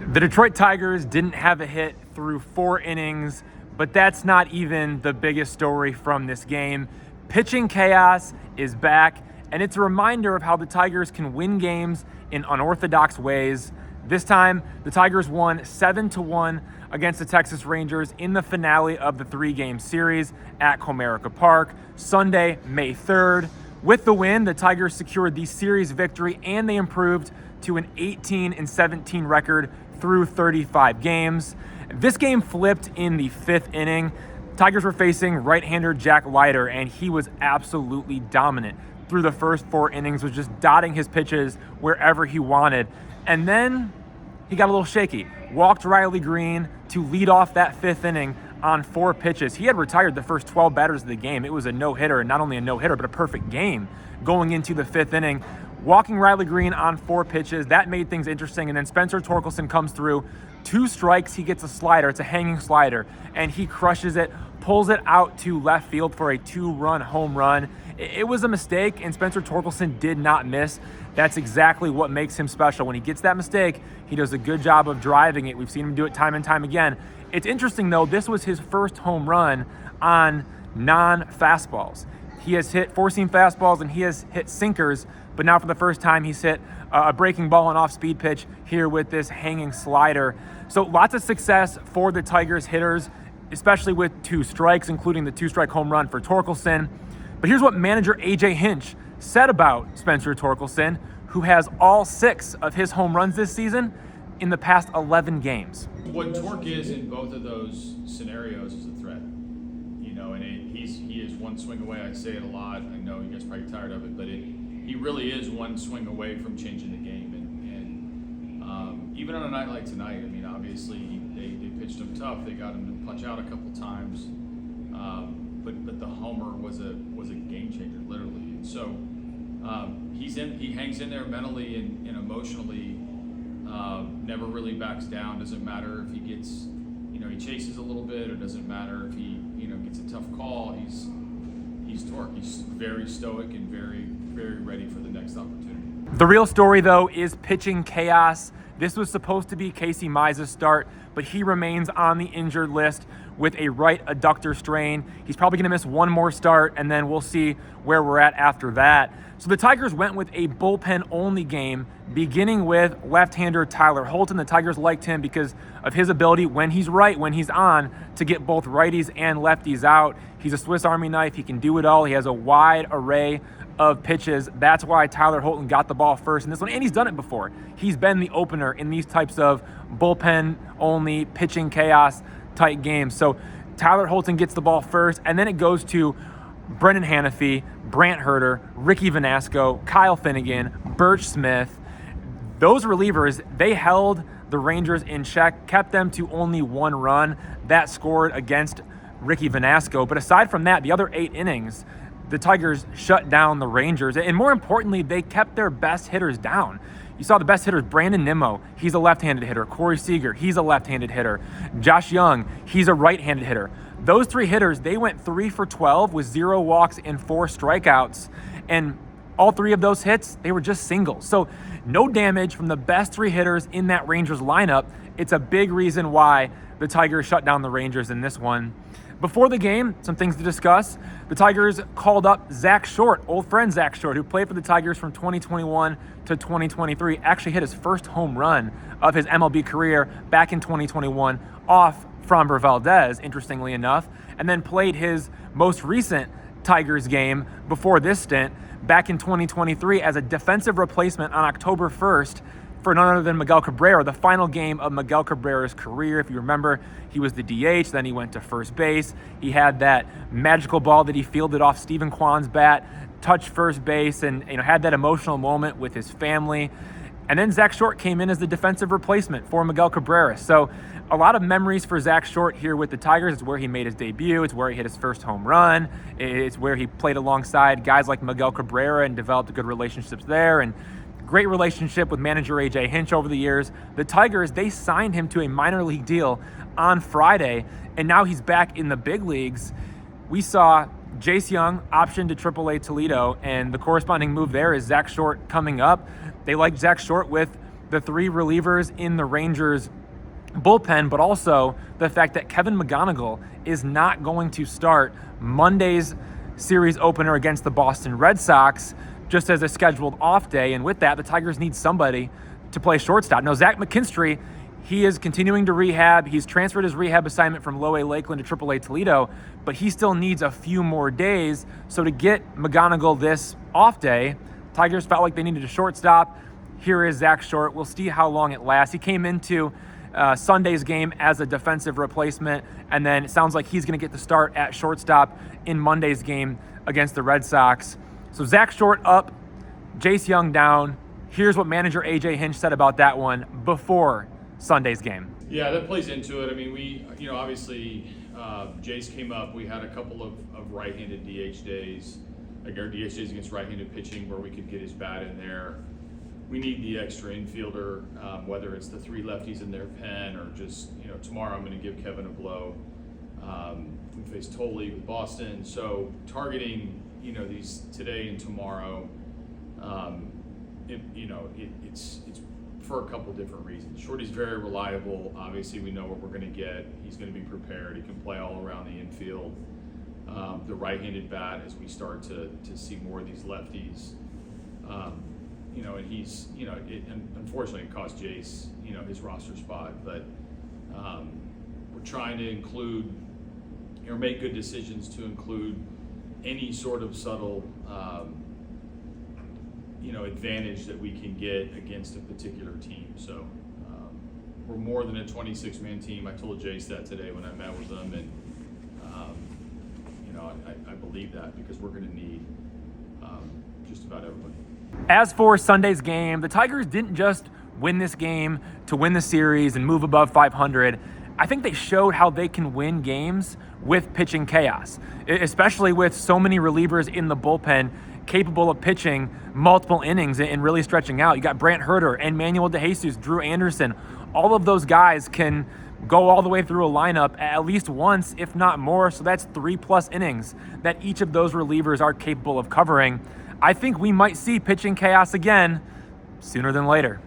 The Detroit Tigers didn't have a hit through 4 innings, but that's not even the biggest story from this game. Pitching chaos is back, and it's a reminder of how the Tigers can win games in unorthodox ways. This time, the Tigers won 7-1 against the Texas Rangers in the finale of the 3-game series at Comerica Park, Sunday, May 3rd. With the win, the Tigers secured the series victory, and they improved to an 18-17 record through 35 games. This game flipped in the 5th inning. Tigers were facing right-hander Jack Leiter, and he was absolutely dominant through the first 4 innings, was just dotting his pitches wherever he wanted. And then he got a little shaky. Walked Riley Green to lead off that 5th inning on 4 pitches. He had retired the first 12 batters of the game. It was a no-hitter, and not only a no-hitter, but a perfect game going into the 5th inning. Walking Riley Green on 4 pitches, that made things interesting. And then Spencer Torkelson comes through, 2 strikes, he gets a slider. It's a hanging slider, and he crushes it, pulls it out to left field for a 2-run home run. It was a mistake, and Spencer Torkelson did not miss. That's exactly what makes him special. When he gets that mistake, he does a good job of driving it. We've seen him do it time and time again. It's interesting, though, this was his first home run on non-fastballs. He has hit 4-seam fastballs, and he has hit sinkers, but now for the first time, he's hit a breaking ball and off-speed pitch here with this hanging slider. So lots of success for the Tigers hitters, especially with 2 strikes, including the 2-strike home run for Torkelson. But here's what manager A.J. Hinch said about Spencer Torkelson, who has all 6 of his home runs this season in the past 11 games. What Torque is in both of those scenarios is a threat. You know, and he is one swing away. I say it a lot. I know you guys are probably tired of it, but he really is one swing away from changing the game. And even on a night like tonight, I mean, obviously they pitched him tough. They got him to punch out a couple times. But the homer was a game changer, literally. And so he hangs in there mentally and emotionally. Never really backs down. Doesn't matter if he gets, he chases a little bit, or doesn't matter if he, gets a tough call. He's Torque. He's very stoic and very, very ready for the next opportunity. The real story, though, is pitching chaos. This was supposed to be Casey Mize's start, but he remains on the injured list with a right adductor strain. He's probably going to miss one more start, and then we'll see where we're at after that. So the Tigers went with a bullpen-only game, beginning with left-hander Tyler Holton. The Tigers liked him because of his ability, when he's right, when he's on, to get both righties and lefties out. He's a Swiss Army knife. He can do it all. He has a wide array of pitches. That's why Tyler Holton got the ball first in this one, and he's done it before. He's been the opener in these types of bullpen-only pitching chaos type games. So Tyler Holton gets the ball first, and then it goes to Brenan Hanifee, Brant Hurter, Ricky Vanasco, Kyle Finnegan, Burch Smith. Those relievers, they held the Rangers in check, kept them to only 1 run. That scored against Ricky Vanasco. But aside from that, the other 8 innings, the Tigers shut down the Rangers. And more importantly, they kept their best hitters down. You saw the best hitters, Brandon Nimmo, he's a left-handed hitter. Corey Seager, he's a left-handed hitter. Josh Young, he's a right-handed hitter. Those 3 hitters, they went 3 for 12 with 0 walks and 4 strikeouts. And all 3 of those hits, they were just singles. So no damage from the best 3 hitters in that Rangers lineup. It's a big reason why the Tigers shut down the Rangers in this one. Before the game, some things to discuss. The Tigers called up Zach Short, old friend Zach Short, who played for the Tigers from 2021 to 2023, actually hit his first home run of his MLB career back in 2021 off Framber Valdez, interestingly enough, and then played his most recent Tigers game before this stint back in 2023 as a defensive replacement on October 1st for none other than Miguel Cabrera, the final game of Miguel Cabrera's career. If you remember, he was the DH, then he went to first base. He had that magical ball that he fielded off Stephen Kwan's bat, touched first base, and had that emotional moment with his family. And then Zach Short came in as the defensive replacement for Miguel Cabrera. So a lot of memories for Zach Short here with the Tigers. It's where he made his debut. It's where he hit his first home run. It's where he played alongside guys like Miguel Cabrera and developed good relationships there. And great relationship with manager A.J. Hinch over the years. The Tigers, they signed him to a minor league deal on Friday, and now he's back in the big leagues. We saw Jace Young optioned to AAA Toledo, and the corresponding move there is Zach Short coming up. They like Zach Short with the 3 relievers in the Rangers bullpen, but also the fact that Kevin McGonigal is not going to start Monday's series opener against the Boston Red Sox just as a scheduled off day. And with that, the Tigers need somebody to play shortstop. Now, Zach McKinstry, he is continuing to rehab. He's transferred his rehab assignment from Low A Lakeland to AAA Toledo, but he still needs a few more days. So to get McGonigal this off day, Tigers felt like they needed a shortstop. Here is Zach Short. We'll see how long it lasts. He came into Sunday's game as a defensive replacement, and then it sounds like he's going to get the start at shortstop in Monday's game against the Red Sox. So Zach Short up, Jace Young down. Here's what manager AJ Hinch said about that one before Sunday's game. Yeah, that plays into it. I mean, we, obviously Jace came up. We had a couple of right-handed DH days, like our DH days against right-handed pitching where we could get his bat in there. We need the extra infielder, whether it's the 3 lefties in their pen or just, tomorrow I'm going to give Kevin a blow. We face Tolle with Boston. So targeting, these today and tomorrow, it's for a couple different reasons. Shorty's very reliable. Obviously, we know what we're going to get. He's going to be prepared. He can play all around the infield. The right-handed bat, as we start to see more of these lefties, and he's, unfortunately it cost Jace, his roster spot, but we're trying to include, or make good decisions to include any sort of subtle, advantage that we can get against a particular team. So we're more than a 26-man team. I told Jace that today when I met with him, and I believe that because we're going to need just about everybody. As for Sunday's game, the Tigers didn't just win this game to win the series and move above 500. I think they showed how they can win games with pitching chaos, especially with so many relievers in the bullpen capable of pitching multiple innings and really stretching out. You got Brant Hurter and Manuel DeJesus, Drew Anderson. All of those guys can go all the way through a lineup at least once, if not more. So that's 3+ innings that each of those relievers are capable of covering. I think we might see pitching chaos again sooner than later.